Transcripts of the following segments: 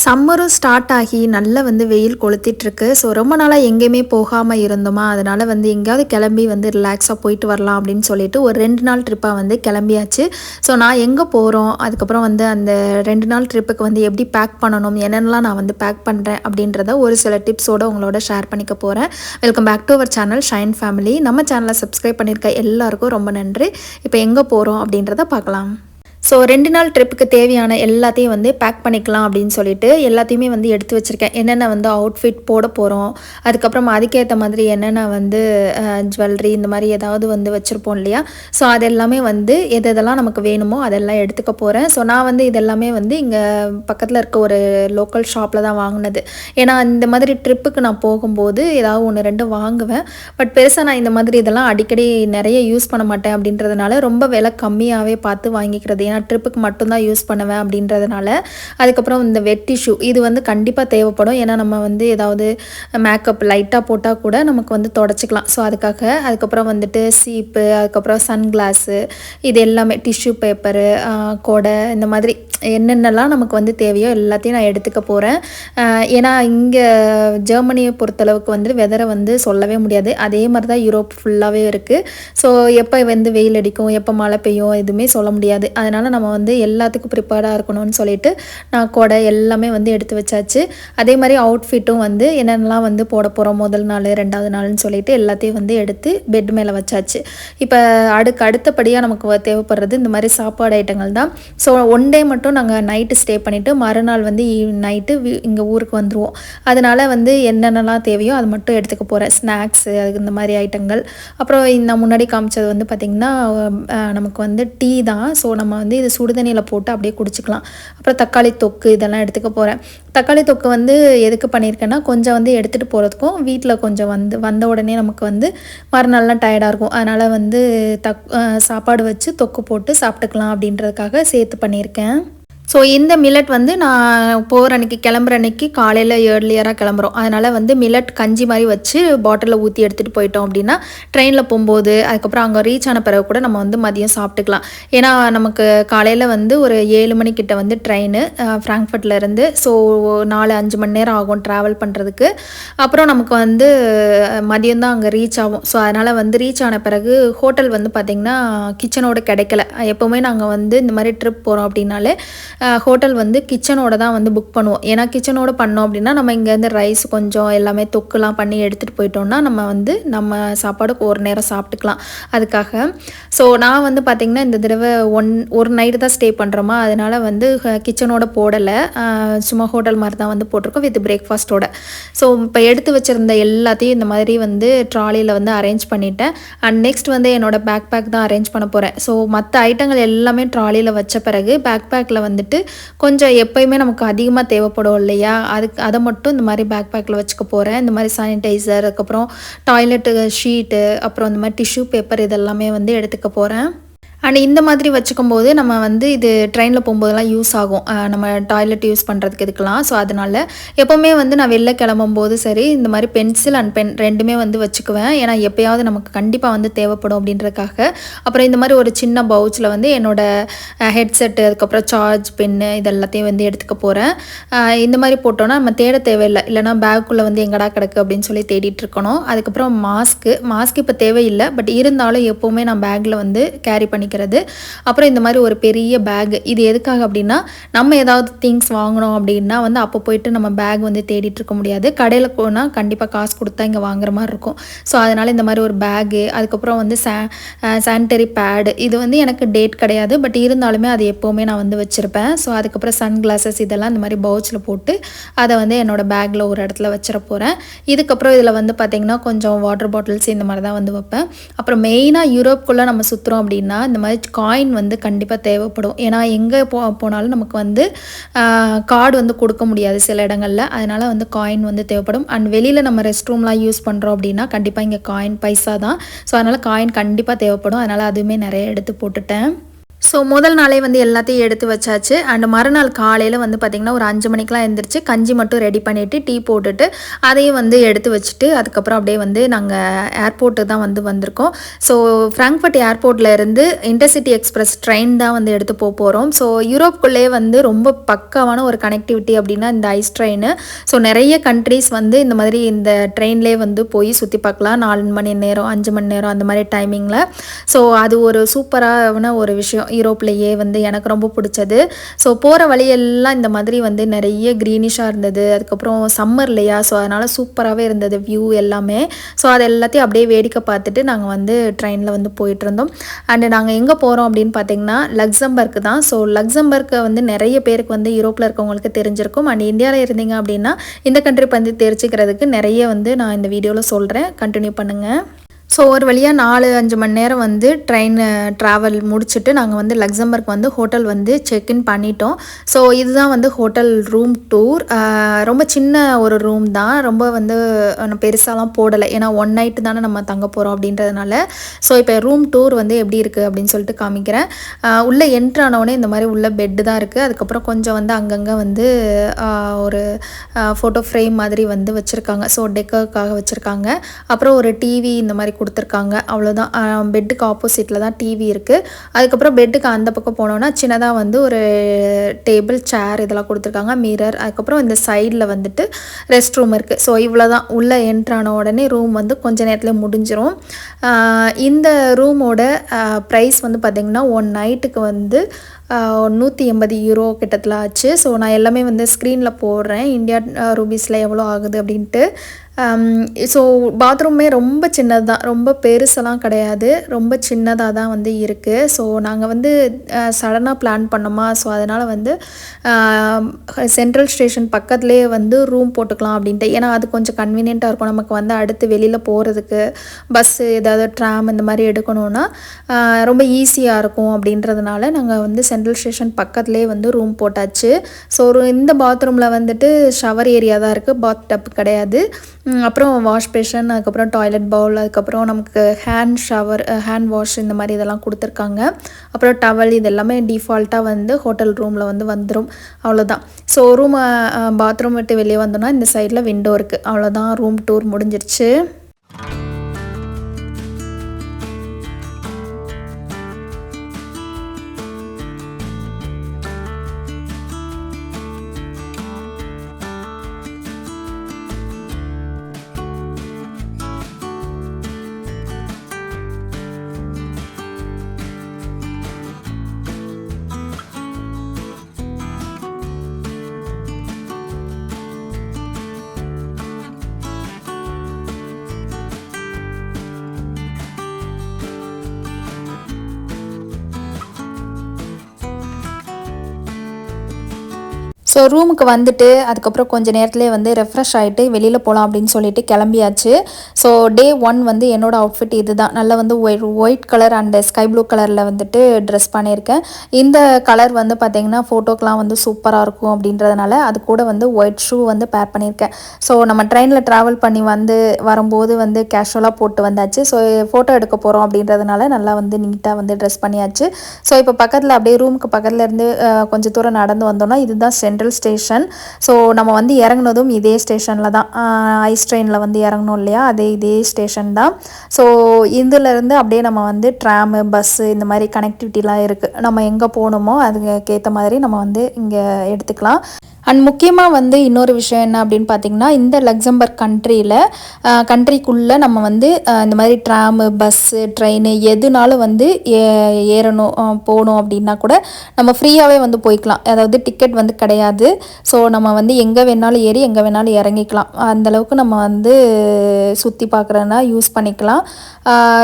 சம்மரும் start ஆகி நல்லா வெயில் கொளுத்திட்டுருக்கு. ஸோ ரொம்ப நாளாக எங்கேயுமே போகாமல் இருந்தோமா, அதனால் எங்கேயாவது கிளம்பி ரிலாக்ஸாக போயிட்டு வரலாம் அப்படின்னு சொல்லிட்டு ஒரு 2 நாள் ட்ரிப்பாக கிளம்பியாச்சு. ஸோ நான் எங்கே போகிறோம், அதுக்கப்புறம் அந்த 2 நாள் ட்ரிப்புக்கு எப்படி பேக் பண்ணணும், என்னென்னலாம் நான் பேக் பண்ணுறேன் அப்படின்றத ஒரு சில டிப்ஸோடு உங்களோட ஷேர் பண்ணிக்க போகிறேன். Welcome back to our channel Shine Family. நம்ம சேனலை சப்ஸ்கிரைப் பண்ணியிருக்க எல்லாருக்கும் ரொம்ப நன்றி. இப்போ எங்கே போகிறோம் அப்படின்றத பார்க்கலாம். ஸோ 2 நாள் ட்ரிப்புக்கு தேவையான எல்லாத்தையும் பேக் பண்ணிக்கலாம் அப்படின்னு சொல்லிட்டு எல்லாத்தையுமே எடுத்து வச்சுருக்கேன். என்னென்ன அவுட்ஃபிட் போட போகிறோம், அதுக்கப்புறம் அதுக்கேற்ற மாதிரி என்னென்ன ஜுவல்லரி இந்த மாதிரி ஏதாவது வச்சுருப்போம் இல்லையா. ஸோ அதெல்லாமே எதெல்லாம் நமக்கு வேணுமோ அதெல்லாம் எடுத்துக்க போகிறேன். ஸோ நான் இதெல்லாமே இங்கே பக்கத்தில் இருக்க ஒரு லோக்கல் ஷாப்பில் தான் வாங்கினது. ஏன்னா இந்த மாதிரி ட்ரிப்புக்கு நான் போகும்போது ஏதாவது 1-2 வாங்குவேன். பட் பெருசாக நான் இந்த மாதிரி இதெல்லாம் அடிக்கடி நிறைய யூஸ் பண்ண மாட்டேன். அப்படின்றதுனால ரொம்ப விலை கம்மியாகவே பார்த்து வாங்கிக்கிறது. ஏன்னா ட்ரிப்புக்கு மட்டும்தான் யூஸ் பண்ணுவேன் அப்படின்றதுனால. அதுக்கப்புறம் இந்த வெட் டிஷ்யூ இது கண்டிப்பாக தேவைப்படும். ஏன்னா நம்ம ஏதாவது மேக்கப் லைட்டாக போட்டால் கூட நமக்கு தொடச்சிக்கலாம். ஸோ அதுக்கப்புறம் சீப்பு, அதுக்கப்புறம் சன்கிளாஸு, இது எல்லாமே டிஷ்யூ பேப்பரு, கொடை, இந்த மாதிரி என்னென்னலாம் நமக்கு தேவையோ எல்லாத்தையும் நான் எடுத்துக்க போகிறேன். ஏன்னா இங்கே ஜெர்மனியை பொறுத்தளவுக்கு வெதரை சொல்லவே முடியாது. அதே மாதிரி தான் யூரோப் ஃபுல்லாகவே இருக்குது. ஸோ எப்போ வெயில் அடிக்கும், எப்போ மழை பெய்யும் எதுவுமே சொல்ல முடியாது. அதனால் நம்ம எல்லாத்துக்கும் ப்ரிப்பேர்டாக இருக்கணும்னு சொல்லிட்டு நான் கொடை எல்லாமே எடுத்து வச்சாச்சு. அதே மாதிரி அவுட்ஃபிட்டும் என்னென்னலாம் போட போகிறோம் முதல் நாள் 2வது நாள்னு சொல்லிட்டு எல்லாத்தையும் எடுத்து பெட் மேலே வச்சாச்சு. இப்போ அடுத்தபடியாக நமக்கு தேவைப்படுறது இந்த மாதிரி சாப்பாடு ஐட்டங்கள் தான். ஸோ 1 டே மட்டும் நாங்கள் நைட்டு ஸ்டே பண்ணிவிட்டு மறுநாள் நைட்டு இங்கே ஊருக்கு வந்துடுவோம். அதனால் என்னென்னலாம் தேவையோ அது மட்டும் எடுத்துக்க போகிறேன். ஸ்நாக்ஸு, அதுக்கு இந்த மாதிரி ஐட்டங்கள். அப்புறம் நான் முன்னாடி காமிச்சது பார்த்திங்கன்னா நமக்கு டீ தான். ஸோ நம்ம இது சுடுதண்ணியில் போட்டு அப்படியே குடிச்சிக்கலாம். அப்புறம் தக்காளி தொக்கு இதெல்லாம் எடுத்துக்க போகிறேன். தக்காளி தொக்கு எதுக்கு பண்ணியிருக்கேன்னா கொஞ்சம் எடுத்துகிட்டு போகிறதுக்கும் வீட்டில் கொஞ்சம் வந்த உடனே நமக்கு மறுநாள்லாம் டயர்டாக இருக்கும். அதனால் சாப்பாடு வச்சு தொக்கு போட்டு சாப்பிட்டுக்கலாம் அப்படின்றதுக்காக சேர்த்து பண்ணியிருக்கேன். ஸோ இந்த மில்லட் நான் போகிற அன்றைக்கி கிளம்புற அன்றைக்கி காலையில் ஏர்லியராக கிளம்புறோம். அதனால் மில்லட் கஞ்சி மாதிரி வச்சு பாட்டிலில் ஊற்றி எடுத்துகிட்டு போயிட்டோம் அப்படின்னா ட்ரெயினில் போகும்போது அதுக்கப்புறம் அங்கே ரீச் ஆன பிறகு கூட நம்ம மதியம் சாப்பிட்டுக்கலாம். ஏன்னா நமக்கு காலையில் ஒரு 7 மணிக்கிட்ட ட்ரெயின் ஃப்ராங்க்ஃபர்ட்லேருந்து. ஸோ 4-5 மணி நேரம் ஆகும் ட்ராவல் பண்ணுறதுக்கு. அப்புறம் நமக்கு மதியம் தான் அங்கே ரீச் ஆகும். ஸோ அதனால் ரீச் ஆன பிறகு ஹோட்டல் பார்த்திங்கன்னா கிச்சனோட கிடைக்கல. எப்போவுமே நாங்கள் இந்த மாதிரி ட்ரிப் போகிறோம் அப்படின்னாலே ஹோட்டல் கிச்சனோட தான் புக் பண்ணுவோம். ஏன்னா கிச்சனோட பண்ணோம் அப்படின்னா நம்ம இங்கேருந்து ரைஸ் கொஞ்சம் எல்லாமே தொக்குலாம் பண்ணி எடுத்துகிட்டு போயிட்டோம்னா நம்ம சாப்பாடுக்கு ஒரு நேரம் சாப்பிட்டுக்கலாம். அதுக்காக ஸோ நான் பார்த்திங்கன்னா இந்த தடவை ஒரு நைட்டு தான் ஸ்டே பண்ணுறோமா, அதனால் கிச்சனோட போடலை. சும்மா ஹோட்டல் மாதிரி தான் போட்டிருக்கோம் வித் பிரேக்ஃபாஸ்ட்டோட. ஸோ இப்போ எடுத்து வச்சுருந்த எல்லாத்தையும் இந்த மாதிரி ட்ராலியில் அரேஞ்ச் பண்ணிட்டேன். அண்ட் நெக்ஸ்ட் என்னோடய பேக் தான் அரேஞ்ச் பண்ண போகிறேன். ஸோ மற்ற ஐட்டங்கள் எல்லாமே ட்ராலியில் வச்ச பிறகு பேக்கில் கொஞ்சம் எப்பயுமே நமக்கு அதிகமாக தேவைப்படும் இல்லையா, அதை மட்டும் இந்த மாதிரி பேக்கில் வச்சுக்க போகிறேன். இந்த மாதிரி சானிடைசர், அதுக்கப்புறம் டாய்லெட்டு ஷீட்டு, அப்புறம் இந்த மாதிரி டிஷ்யூ பேப்பர் இதெல்லாமே எடுத்துக்க போகிறேன். அண்ட் இந்த மாதிரி வச்சுக்கும் போது நம்ம இது ட்ரெயினில் போகும்போதெல்லாம் யூஸ் ஆகும். நம்ம டாய்லெட் யூஸ் பண்ணுறதுக்கு இதுக்கெலாம். ஸோ அதனால் எப்போவுமே நான் வெளில கிளம்பும்போது சரி இந்த மாதிரி பென்சில் அண்ட் பென் ரெண்டுமே வச்சுக்குவேன். ஏன்னா எப்போயாவது நமக்கு கண்டிப்பாக தேவைப்படும் அப்படின்றதுக்காக. அப்புறம் இந்த மாதிரி ஒரு சின்ன பவுச்சில் என்னோடய ஹெட்செட்டு, அதுக்கப்புறம் சார்ஜ் பென்னு இதெல்லாத்தையும் எடுத்துக்க போகிறேன். இந்த மாதிரி போட்டோன்னா நம்ம தேட தேவையில்லை. இல்லைனா பேக்குள்ளே எங்கடா கிடக்கு அப்படின்னு சொல்லி தேடிட்டு இருக்கணும். அதுக்கப்புறம் மாஸ்க்கு இப்போ தேவையில்லை. பட் இருந்தாலும் எப்போவுமே நான் பேக்கில் கேரி பண்ணிக்கிறேன். அப்புறம் இந்த மாதிரி ஒரு பெரிய பேக், இது எதுக்காக அப்படின்னா நம்ம ஏதாவது திங்ஸ் வாங்கணும் அப்படின்னா அப்போ போயிட்டு நம்ம பேக் தேடிட்டு இருக்க முடியாது. கடையில் போனால் கண்டிப்பாக காசு கொடுத்தா இங்கே வாங்குற மாதிரி இருக்கும். ஸோ அதனால் இந்த மாதிரி ஒரு பேகு, அதுக்கப்புறம் சானிட்டரி பேடு, இது எனக்கு டேட் கிடையாது. பட் இருந்தாலுமே அது எப்போவுமே நான் வச்சுருப்பேன். ஸோ அதுக்கப்புறம் சன்கிளாஸஸ் இதெல்லாம் இந்த மாதிரி பவுச்சில் போட்டு அதை என்னோடய பேக்கில் ஒரு இடத்துல வச்சிட போகிறேன். இதுக்கப்புறம் இதில் பார்த்திங்கன்னா கொஞ்சம் வாட்டர் பாட்டில்ஸ் இந்த மாதிரி தான் வைப்பேன். அப்புறம் மெயினாக யூரோப்புக்குள்ளே நம்ம சுற்றுறோம் அப்படின்னா இந்த மாதிரி காயின் கண்டிப்பாக தேவைப்படும். ஏன்னா எங்கே போனாலும் நமக்கு கார்டு கொடுக்க முடியாது சில இடங்களில். அதனால் காயின் தேவைப்படும். அண்ட் வெளியில் நம்ம ரெஸ்ட் ரூம்லாம் யூஸ் பண்ணுறோம் அப்படின்னா கண்டிப்பாக இங்கே காயின் பைசா தான். ஸோ அதனால் காயின் கண்டிப்பாக தேவைப்படும். அதனால் அதுவுமே நிறைய எடுத்து போட்டுட்டேன். ஸோ முதல் நாளே வந்து எல்லாத்தையும் எடுத்து வச்சாச்சு. அண்ட் மறுநாள் காலையில் வந்து பார்த்திங்கன்னா ஒரு 5 மணிக்கெலாம் எழுந்திரிச்சு கஞ்சி மட்டும் ரெடி பண்ணிவிட்டு டீ போட்டுட்டு அதையும் வந்து எடுத்து வச்சுட்டு அதுக்கப்புறம் அப்படியே வந்து நாங்கள் ஏர்போர்ட்டு தான் வந்து வந்திருக்கோம். ஸோ ஃப்ராங்க்ஃபர்ட் ஏர்போர்ட்டில் இருந்து இன்டர்சிட்டி எக்ஸ்பிரஸ் ட்ரெயின் தான் வந்து எடுத்து போகிறோம். ஸோ யூரோப்புக்குள்ளே வந்து ரொம்ப பக்காவான ஒரு கனெக்டிவிட்டி அப்படின்னா இந்த ஐஸ் ட்ரெயின். ஸோ நிறைய கண்ட்ரீஸ் வந்து இந்த மாதிரி இந்த ட்ரெயின்லேயே வந்து போய் சுற்றி பார்க்கலாம். 4 மணி நேரம் 5 மணி நேரம் அந்த மாதிரி டைமிங்கில். ஸோ அது ஒரு சூப்பரான ஒரு விஷயம் யூரோப்லேயே வந்து எனக்கு ரொம்ப பிடிச்சது. ஸோ போகிற வழியெல்லாம் இந்த மாதிரி வந்து நிறைய க்ரீனிஷாக இருந்தது. அதுக்கப்புறம் சம்மர் இல்லையா, ஸோ அதனால் சூப்பராகவே இருந்தது வியூ எல்லாமே. ஸோ அது எல்லாத்தையும் அப்படியே வேடிக்கை பார்த்துட்டு நாங்கள் வந்து ட்ரெயினில் வந்து போயிட்டுருந்தோம். அண்டு நாங்கள் எங்கே போகிறோம் அப்படின்னு பார்த்தீங்கன்னா லக்சம்பர்க் தான். ஸோ லக்சம்பர்க்கை வந்து நிறைய பேருக்கு வந்து யூரோப்பில் இருக்கவங்களுக்கு தெரிஞ்சிருக்கும். அண்ட் இந்தியாவில் இருந்தீங்க அப்படின்னா இந்த கண்ட்ரி வந்து தெரிஞ்சுக்கிறதுக்கு நிறைய வந்து நான் இந்த வீடியோவில் சொல்கிறேன். கண்டினியூ பண்ணுங்கள். ஸோ ஒரு வழியாக 4-5 மணி நேரம் வந்து ட்ரெயின் ட்ராவல் முடிச்சுட்டு நாங்கள் வந்து லக்சம்பர்க் வந்து ஹோட்டல் வந்து செக்இன் பண்ணிட்டோம். ஸோ இதுதான் வந்து ஹோட்டல் ரூம் டூர். ரொம்ப சின்ன ஒரு ரூம் தான், ரொம்ப வந்து பெருசாலாம் போடலை. ஏன்னா 1 நைட்டு தானே நம்ம தங்க போகிறோம் அப்படின்றதுனால. ஸோ இப்போ ரூம் டூர் வந்து எப்படி இருக்குது அப்படின்னு சொல்லிட்டு காமிக்கிறேன். உள்ளே என்ட்ரானோடனே இந்த மாதிரி உள்ள பெட்டு தான் இருக்குது. அதுக்கப்புறம் கொஞ்சம் வந்து அங்கங்கே வந்து ஒரு ஃபோட்டோ ஃப்ரேம் மாதிரி வந்து வச்சுருக்காங்க. ஸோ டெக்கருக்காக வச்சுருக்காங்க. அப்புறம் ஒரு டிவி இந்த மாதிரி கொடுத்துருக்காங்க. அவ்வளோதான். பெட்டுக்கு ஆப்போசிட்டில் தான் டிவி இருக்குது. அதுக்கப்புறம் பெட்டுக்கு அந்த பக்கம் போனோன்னா சின்னதாக வந்து ஒரு டேபிள் சேர் இதெல்லாம் கொடுத்துருக்காங்க, மிரர். அதுக்கப்புறம் இந்த சைடில் வந்துட்டு ரெஸ்ட் ரூம் இருக்குது. ஸோ இவ்வளோ தான். உள்ளே என்ட்ரான உடனே ரூம் வந்து கொஞ்ச நேரத்தில் முடிஞ்சிடும். இந்த ரூமோட ப்ரைஸ் வந்து பார்த்திங்கன்னா 1 நைட்டுக்கு வந்து 180 யூரோ கிட்டத்தில் ஆச்சு. ஸோ நான் எல்லாமே வந்து ஸ்க்ரீனில் போடுறேன் இந்தியா ரூபீஸில் எவ்வளோ ஆகுது அப்படின்ட்டு. ஸோ பாத்ரூமே ரொம்ப சின்னது தான், ரொம்ப பெருசெல்லாம் கிடையாது, ரொம்ப சின்னதாக தான் வந்து இருக்குது. ஸோ நாங்கள் வந்து சடனாக பிளான் பண்ணோமா, ஸோ அதனால் வந்து சென்ட்ரல் ஸ்டேஷன் பக்கத்துலேயே வந்து ரூம் போட்டுக்கலாம் அப்படின்ட்டு. ஏன்னா அது கொஞ்சம் கன்வீனியண்ட்டாக இருக்கும் நமக்கு வந்து அடுத்து வெளியில் போகிறதுக்கு, பஸ்ஸு ஏதாவது ட்ராம் இந்த மாதிரி எடுக்கணுன்னா ரொம்ப ஈஸியாக இருக்கும் அப்படின்றதுனால நாங்கள் வந்து சென்ட்ரல் ஸ்டேஷன் பக்கத்துலேயே வந்து ரூம் போட்டாச்சு. ஸோ இந்த பாத்ரூமில் வந்துட்டு ஷவர் ஏரியா தான் இருக்குது, பாத் டப் கிடையாது. அப்புறம் வாஷ் பேஷன், அதுக்கப்புறம் டாய்லெட் பவுல், அதுக்கப்புறம் நமக்கு ஹேண்ட் வாஷ் இந்த மாதிரி இதெல்லாம் கொடுத்துருக்காங்க. அப்புறம் டவல் இது எல்லாமே டிஃபால்ட்டாக வந்து ஹோட்டல் ரூமில் வந்து வந்துடும். அவ்வளோதான். ஸோ பாத்ரூம் விட்டு வெளியே வந்தோன்னா இந்த சைடில் விண்டோ இருக்குது. அவ்வளோதான், ரூம் டூர் முடிஞ்சிருச்சு. ஸோ ரூமுக்கு வந்துட்டு அதுக்கப்புறம் கொஞ்சம் நேரத்துலேயே வந்து ரெஃப்ரெஷ் ஆகிட்டு வெளியில் போகலாம் அப்படின்னு சொல்லிட்டு கிளம்பியாச்சு. ஸோ டே 1 வந்து என்னோடய அவுட்ஃபிட் இது தான். நல்லா வந்து white colour and sky blue கலரில் வந்துட்டு ட்ரெஸ் பண்ணியிருக்கேன். இந்த கலர் வந்து பார்த்திங்கன்னா ஃபோட்டோக்கெலாம் வந்து சூப்பராக இருக்கும் அப்படின்றதுனால அது கூட வந்து ஒயிட் ஷூ வந்து பேர் பண்ணியிருக்கேன். ஸோ நம்ம ட்ரெயினில் ட்ராவல் பண்ணி வரும்போது வந்து கேஷுவலாக போட்டு வந்தாச்சு. ஸோ ஃபோட்டோ எடுக்க போகிறோம் அப்படின்றதுனால நல்லா வந்து நீட்டாக வந்து ட்ரெஸ் பண்ணியாச்சு. ஸோ இப்போ பக்கத்தில் அப்படியே ரூமுக்கு பக்கத்தில் இருந்து கொஞ்சம் தூரம் நடந்து வந்தோம்னா இதுதான் சென்ட்ரல் ஸ்டேஷன். ஸோ நம்ம வந்து இறங்குனதும் இதே ஸ்டேஷனில் தான், ஐஸ் ட்ரெயினில் வந்து இறங்கணும் இல்லையா, இதே ஸ்டேஷன் தான். ஸோ இதுலேருந்து அப்படியே நம்ம வந்து ட்ராமு, பஸ்ஸு இந்த மாதிரி கனெக்டிவிட்டிலாம் இருக்குது. நம்ம எங்கே போகணுமோ அதுக்கேற்ற மாதிரி நம்ம வந்து இங்கே எடுத்துக்கலாம். அண்ட் முக்கியமாக வந்து இன்னொரு விஷயம் என்ன அப்படின்னு பார்த்திங்கன்னா, இந்த லக்சம்பர்க் கண்ட்ரிக்குள்ளே நம்ம வந்து இந்த மாதிரி ட்ராமு, பஸ்ஸு, ட்ரெயின் எதுனாலும் வந்து போகணும் அப்படின்னா கூட நம்ம ஃப்ரீயாகவே வந்து போய்க்கலாம். அதாவது டிக்கெட் வந்து கிடையாது. ஸோ நம்ம வந்து எங்கே வேணாலும் ஏறி எங்கே வேணாலும் இறங்கிக்கலாம். அந்தளவுக்கு நம்ம வந்து சுற்றி பார்க்குறதுனா யூஸ் பண்ணிக்கலாம்.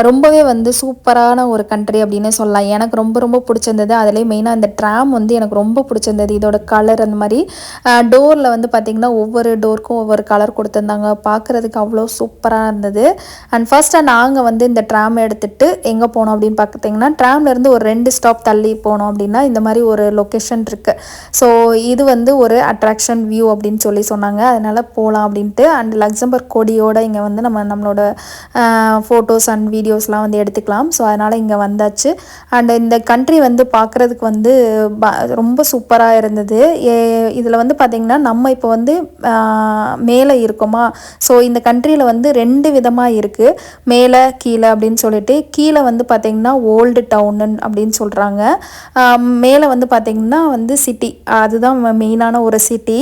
ரொம்பவே வந்து சூப்பரான ஒரு கண்ட்ரி அப்படின்னு சொல்லலாம். எனக்கு ரொம்ப ரொம்ப பிடிச்சிருந்தது. அதிலே மெயினாக இந்த ட்ராம் வந்து எனக்கு ரொம்ப பிடிச்சிருந்தது. இதோட கலர் அந்த மாதிரி டோரில் வந்து பார்த்திங்கன்னா ஒவ்வொரு டோருக்கும் ஒவ்வொரு கலர் கொடுத்துருந்தாங்க. பார்க்குறதுக்கு அவ்வளோ சூப்பராக இருந்தது. அண்ட் ஃபர்ஸ்ட்டாக நாங்கள் வந்து இந்த ட்ராம் எடுத்துகிட்டு எங்கே போனோம் அப்படின்னு பார்த்திங்கன்னா, ட்ராம்லேருந்து ஒரு 2 ஸ்டாப் தள்ளி போனோம் அப்படின்னா இந்த மாதிரி ஒரு லொக்கேஷன் இருக்குது. ஸோ இது வந்து ஒரு அட்ராக்ஷன் வியூ அப்படின்னு சொன்னாங்க. அதனால் போகலாம் அப்படின்ட்டு. அண்ட் லக்சம்பர்க் கொடியோட இங்கே வந்து நம்மளோட ஃபோட்டோஸ் அண்ட் வீடியோஸ்லாம் வந்து எடுத்துக்கலாம். ஸோ அதனால் இங்கே வந்தாச்சு. அண்ட் இந்த கண்ட்ரி வந்து பார்க்குறதுக்கு வந்து ரொம்ப சூப்பராக இருந்தது. இதில் வந்து பார்த்திங்கன்னா நம்ம இப்போ வந்து மேலே இருக்கோமா, ஸோ இந்த கண்ட்ரியில் வந்து 2 விதமாக இருக்குது, மேலே கீழே அப்படின்னு சொல்லிட்டு. கீழே வந்து பார்த்திங்கன்னா ஓல்டு டவுனு அப்படின்னு சொல்கிறாங்க. மேலே வந்து பார்த்திங்கன்னா வந்து சிட்டி, அதுதான் மெயினான ஒரு சிட்டி.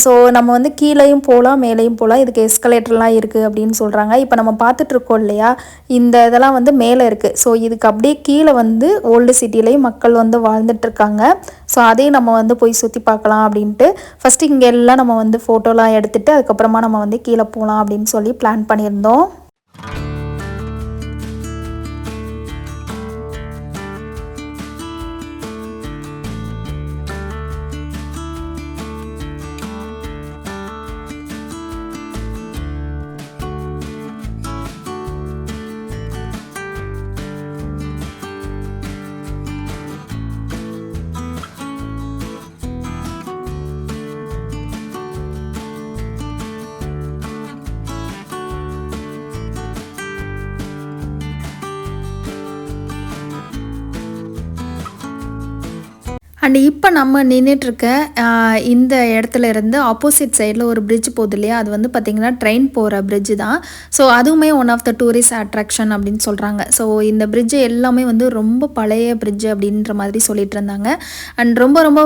ஸோ நம்ம வந்து கீழேயும் போகலாம் மேலேயும் போகலாம். இதுக்கு எஸ்கலேட்டர்லாம் இருக்குது அப்படின்னு சொல்கிறாங்க. இப்போ நம்ம பார்த்துட்ருக்கோம் இல்லையா, இந்த இதெல்லாம் வந்து மேலே இருக்குது. ஸோ இதுக்கு அப்படியே கீழே வந்து ஓல்டு சிட்டிலையும் மக்கள் வந்து வாழ்ந்துட்டுருக்காங்க. ஸோ அதையும் நம்ம வந்து போய் சுற்றி பார்க்கலாம் அப்படின்ட்டு ஃபஸ்ட்டு இங்கே எல்லாம் நம்ம வந்து ஃபோட்டோலாம் எடுத்துகிட்டு அதுக்கப்புறமா நம்ம வந்து கீழே போகலாம் அப்படின்னு சொல்லி பிளான் பண்ணியிருந்தோம். அண்ட் இப்போ நம்ம நின்றுட்டுருக்க இந்த இடத்துல இருந்து ஆப்போசிட் சைடில் ஒரு பிரிட்ஜ் போகுது இல்லையா, அது வந்து பார்த்திங்கன்னா ட்ரெயின் போகிற பிரிட்ஜு தான். ஸோ அதுவுமே one of the tourist attraction அப்படின்னு சொல்கிறாங்க. ஸோ இந்த பிரிட்ஜு எல்லாமே வந்து ரொம்ப பழைய பிரிட்ஜு அப்படின்ற மாதிரி சொல்லிட்டு இருந்தாங்க. அண்ட் ரொம்ப ரொம்ப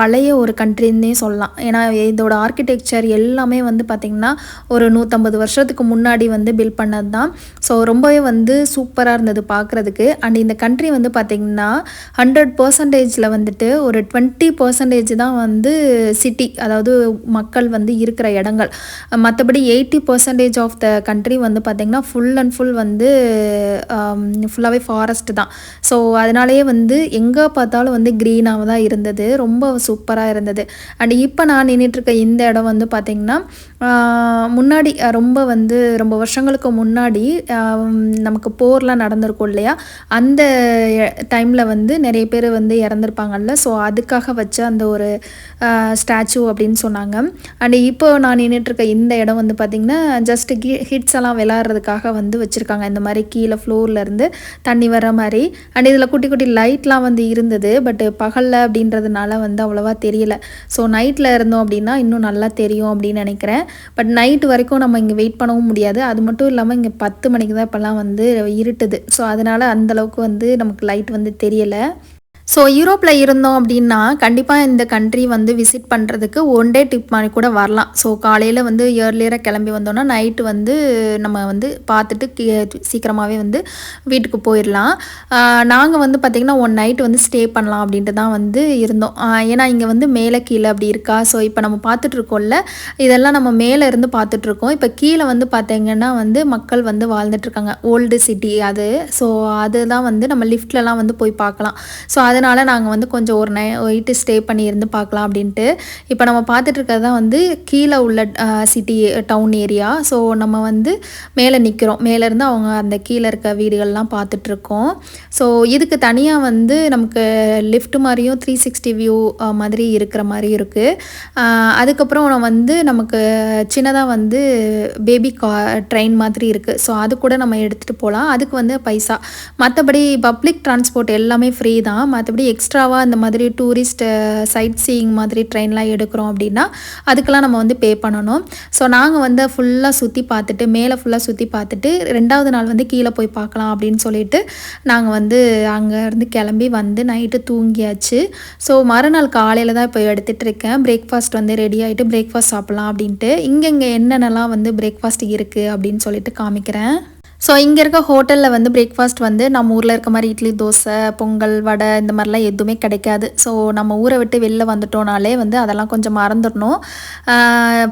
பழைய ஒரு கண்ட்ரின்னே சொல்லலாம். ஏன்னா இதோட ஆர்கிடெக்சர் எல்லாமே வந்து பார்த்திங்கன்னா ஒரு 150 வருஷத்துக்கு முன்னாடி வந்து பில்ட் பண்ணது தான். ஸோ ரொம்பவே வந்து சூப்பராக இருந்தது பார்க்குறதுக்கு. அண்ட் இந்த கண்ட்ரி வந்து பார்த்திங்கன்னா 100% வந்துட்டு ஒரு 20% தான் வந்து சிட்டி, அதாவது மக்கள் வந்து இருக்கிற இடங்கள். மற்றபடி 80% ஆஃப் த கண்ட்ரி வந்து பார்த்திங்கன்னா ஃபுல் அண்ட் ஃபுல் வந்து ஃபுல்லாகவே ஃபாரஸ்ட் தான். ஸோ அதனாலேயே வந்து எங்கே பார்த்தாலும் வந்து க்ரீனாக தான் இருந்தது. ரொம்ப சூப்பராக இருந்தது. அண்ட் இப்போ நான் நின்றுட்டுருக்க இந்த இடம் வந்து பார்த்திங்கன்னா முன்னாடி ரொம்ப வருஷங்களுக்கு முன்னாடி நமக்கு போர்லாம் நடந்திருக்கும் இல்லையா, அந்த டைமில் வந்து நிறைய பேர் வந்து இறந்துருப்பாங்கல்ல. ஸோ அதுக்காக வச்ச அந்த ஒரு ஸ்டாச்சு அப்படின்னு சொன்னாங்க. அண்ட் இப்போ நான் நின்றுட்டுருக்க இந்த இடம் வந்து பார்த்திங்கன்னா ஜஸ்ட் ஹிட்ஸ் எல்லாம் விளாட்றதுக்காக வந்து வச்சுருக்காங்க. இந்த மாதிரி கீழே ஃப்ளோர்லேருந்து தண்ணி வர மாதிரி. அண்ட் இதில் குட்டி குட்டி லைட்லாம் வந்து இருந்தது. பட் பகலில் அப்படின்றதுனால வந்து அவ்வளோவா தெரியல. ஸோ நைட்டில் இருந்தோம் அப்படின்னா இன்னும் நல்லா தெரியும் அப்படின்னு நினைக்கிறேன். பட் நைட்டு வரைக்கும் நம்ம இங்கே வெயிட் பண்ணவும் முடியாது. அது மட்டும் இல்லாமல் இங்கே 10 மணிக்கு தான் இப்போல்லாம் வந்து இருட்டுது. ஸோ அதனால் அந்தளவுக்கு வந்து நமக்கு லைட் வந்து தெரியலை. ஸோ யூரோப்பில் இருந்தோம் அப்படின்னா கண்டிப்பாக இந்த கண்ட்ரி வந்து விசிட் பண்ணுறதுக்கு 1 டே ட்ரிப் மாதிரி கூட வரலாம். ஸோ காலையில் வந்து இயர்லியராக கிளம்பி வந்தோன்னா நைட்டு வந்து நம்ம வந்து பார்த்துட்டு சீக்கிரமாகவே வந்து வீட்டுக்கு போயிடலாம். நாங்கள் வந்து பார்த்திங்கன்னா 1 நைட் வந்து ஸ்டே பண்ணலாம் அப்படின்ட்டு தான் வந்து இருந்தோம். ஏன்னா இங்கே வந்து மேலே கீழே அப்படி இருக்கா. ஸோ இப்போ நம்ம பார்த்துட்ருக்கோம்ல, இதெல்லாம் நம்ம மேலே இருந்து பார்த்துட்ருக்கோம். இப்போ கீழே வந்து பார்த்திங்கன்னா வந்து மக்கள் வந்து வாழ்ந்துட்டுருக்காங்க, ஓல்டு சிட்டி அது. ஸோ அதுதான் வந்து நம்ம லிஃப்ட்லலாம் வந்து போய் பார்க்கலாம். ஸோ அதனால் நாங்கள் வந்து கொஞ்சம் ஒரு நைட்டு ஸ்டே பண்ணி இருந்து பார்க்கலாம் அப்படின்ட்டு. இப்போ நம்ம பார்த்துட்ருக்கிறது தான் வந்து கீழே உள்ள சிட்டி டவுன் ஏரியா. ஸோ நம்ம வந்து மேலே நிற்கிறோம். மேலேருந்து அவங்க அந்த கீழே இருக்க வீடுகள்லாம் பார்த்துட்ருக்கோம். ஸோ இதுக்கு தனியாக வந்து நமக்கு லிஃப்ட் மாதிரியும் 360 வியூ மாதிரி இருக்கிற மாதிரி இருக்குது. அதுக்கப்புறம் வந்து நமக்கு சின்னதாக வந்து பேபி ட்ரெயின் மாதிரி இருக்குது. ஸோ அது கூட நம்ம எடுத்துகிட்டு போகலாம். அதுக்கு வந்து பைசா. மற்றபடி பப்ளிக் டிரான்ஸ்போர்ட் எல்லாமே ஃப்ரீ தான். மற்றபடி எக்ஸ்ட்ராவாக இந்த மாதிரி டூரிஸ்ட் சைட் சீயிங் மாதிரி ட்ரெயின்லாம் எடுக்கிறோம் அப்படின்னா அதுக்கெல்லாம் நம்ம வந்து பே பண்ணணும். ஸோ நாங்கள் வந்து ஃபுல்லாக சுற்றி பார்த்துட்டு மேலே ஃபுல்லாக சுற்றி பார்த்துட்டு 2வது நாள் வந்து கீழே போய் பார்க்கலாம் அப்படின்னு சொல்லிட்டு நாங்கள் வந்து அங்கேருந்து கிளம்பி வந்து நைட்டு தூங்கியாச்சு. ஸோ மறுநாள் காலையில் தான் இப்போ எடுத்துகிட்டு இருக்கேன். பிரேக்ஃபாஸ்ட் வந்து ரெடி ஆகிட்டு பிரேக்ஃபாஸ்ட் சாப்பிட்லாம் அப்படின்ட்டு. இங்கே என்னென்னலாம் வந்து பிரேக்ஃபாஸ்ட் இருக்குது அப்படின்னு சொல்லிட்டு காமிக்கிறேன். ஸோ இங்கே இருக்க ஹோட்டலில் வந்து பிரேக்ஃபாஸ்ட் வந்து நம்ம ஊரில் இருக்க மாதிரி இட்லி தோசை பொங்கல் வடை இந்த மாதிரிலாம் எதுவுமே கிடைக்காது. ஸோ நம்ம ஊரை விட்டு வெளில வந்துட்டோனாலே வந்து அதெல்லாம் கொஞ்சம் மறந்துடணும்.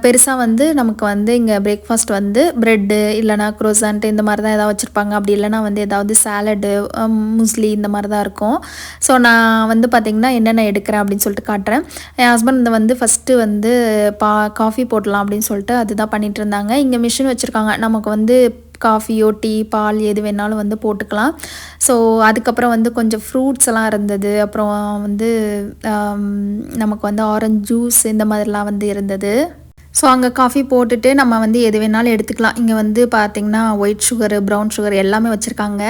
பெருசாக வந்து நமக்கு வந்து இங்கே பிரேக்ஃபாஸ்ட் வந்து ப்ரெட்டு இல்லைனா குரோசன்ட் இந்த மாதிரி தான் ஏதாவது வச்சுருப்பாங்க. அப்படி இல்லைனா வந்து ஏதாவது சாலடு முஸ்லி இந்த மாதிரி தான் இருக்கும். ஸோ நான் வந்து பார்த்திங்கன்னா என்னென்ன எடுக்கிறேன் அப்படின்னு சொல்லிட்டு காட்டுறேன். என் ஹஸ்பண்ட் வந்து ஃபஸ்ட்டு வந்து காஃபி போடலாம் அப்படின்னு சொல்லிட்டு அதுதான் பண்ணிகிட்டு இருந்தாங்க. இங்கே மிஷின் வச்சுருக்காங்க. நமக்கு வந்து காஃபியோ டீ பால் எது வேணாலும் வந்து போட்டுக்கலாம். ஸோ அதுக்கப்புறம் வந்து கொஞ்சம் ஃப்ரூட்ஸ் எல்லாம் இருந்தது. அப்புறம் வந்து நமக்கு வந்து ஆரஞ்சு ஜூஸ் இந்த மாதிரிலாம் வந்து இருந்தது. ஸோ அங்கே காஃபி போட்டுட்டு நம்ம வந்து எது வேணாலும் எடுத்துக்கலாம். இங்கே வந்து பார்த்திங்கன்னா ஒயிட் சுகரு ப்ரௌன் சுகர் எல்லாமே வச்சுருக்காங்க.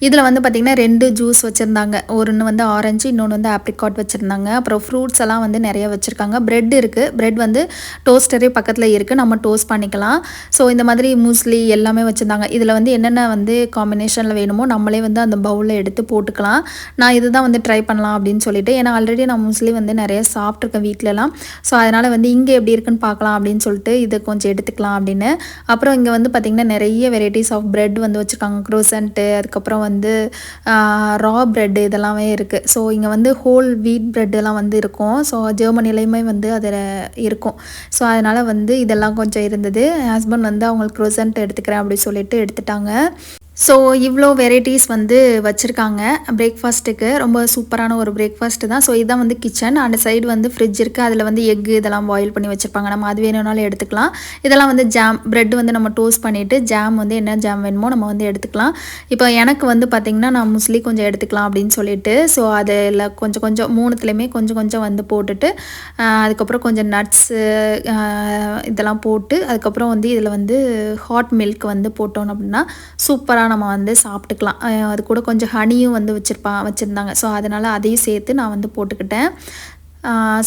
இதில் வந்து பார்த்திங்கன்னா 2 ஜூஸ் வச்சுருந்தாங்க. ஒன்று வந்து ஆரஞ்சு இன்னொன்று வந்து ஆப்ரிகாட் வச்சுருந்தாங்க. அப்புறம் ஃப்ரூட்ஸ் எல்லாம் வந்து நிறைய வச்சுருக்காங்க. ப்ரெட் இருக்குது. ப்ரெட் வந்து டோஸ்டரே பக்கத்தில் இருக்குது. நம்ம டோஸ்ட் பண்ணிக்கலாம். ஸோ இந்த மாதிரி முஸ்லி எல்லாமே வச்சுருந்தாங்க. இதில் வந்து என்னென்ன வந்து காம்பினேஷனில் வேணுமோ நம்மளே வந்து அந்த பவுலில் எடுத்து போட்டுக்கலாம். நான் இதுதான் வந்து ட்ரை பண்ணலாம் அப்படின்னு சொல்லிட்டு, ஏன்னா ஆல்ரெடி நான் முஸ்லி வந்து நிறைய சாப்பிட்ருக்கேன் வீட்டிலலாம். ஸோ அதனால் வந்து இங்கே எப்படி இருக்குன்னு பார்க்கலாம் அப்படின்னு சொல்லிட்டு இதை கொஞ்சம் எடுத்துக்கலாம் அப்படின்னு. அப்புறம் இங்கே வந்து பார்த்திங்கன்னா நிறைய வெரைட்டிஸ் ஆஃப் ப்ரெட் வந்து வச்சுருக்காங்க. க்ரோசன்ட்டு அதுக்கப்புறம் வந்து ரா ப்ரெட்டு இதெல்லாமே இருக்குது. ஸோ இங்கே வந்து ஹோல் வீட் ப்ரெட்டெல்லாம் வந்து இருக்கும். ஸோ ஜெர்மனிலையுமே வந்து அதில் இருக்கும். ஸோ அதனால் வந்து இதெல்லாம் கொஞ்சம் இருந்தது. என் ஹஸ்பண்ட் வந்து அவங்களுக்கு க்ரோசன்ட் எடுத்துக்கிறேன் அப்படின்னு சொல்லிட்டு எடுத்துட்டாங்க. ஸோ இவ்வளோ வெரைட்டிஸ் வந்து வச்சுருக்காங்க பிரேக்ஃபாஸ்ட்டுக்கு. ரொம்ப சூப்பரான ஒரு பிரேக்ஃபாஸ்ட்டு தான். ஸோ இதுதான் வந்து கிச்சன். அந்த சைடு வந்து ஃப்ரிட்ஜ் இருக்குது. அதில் வந்து எக்கு இதெல்லாம் பாயில் பண்ணி வச்சுருப்பாங்க. நம்ம அது வேணும்னாலும் எடுத்துக்கலாம். இதெல்லாம் வந்து ஜாம் ப்ரெட் வந்து நம்ம டோஸ்ட் பண்ணிவிட்டு ஜாம் வந்து என்ன ஜாம் வேணுமோ நம்ம வந்து எடுத்துக்கலாம். இப்போ எனக்கு வந்து பார்த்திங்கன்னா நான் முஸ்லி கொஞ்சம் எடுத்துக்கலாம் அப்படின்னு சொல்லிட்டு, ஸோ அதில் கொஞ்சம் கொஞ்சம் 3த்துலேயுமே கொஞ்சம் கொஞ்சம் வந்து போட்டுட்டு அதுக்கப்புறம் கொஞ்சம் நட்ஸு இதெல்லாம் போட்டு அதுக்கப்புறம் வந்து இதில் வந்து ஹாட் மில்க் வந்து போட்டோம் அப்படின்னா சூப்பராக நம்ம வந்து சாப்பிட்டுக்கலாம். அது கூட கொஞ்சம் ஹனியும் வந்து வச்சுருந்தாங்க. ஸோ அதனால் அதையும் சேர்த்து நான் வந்து போட்டுக்கிட்டேன்.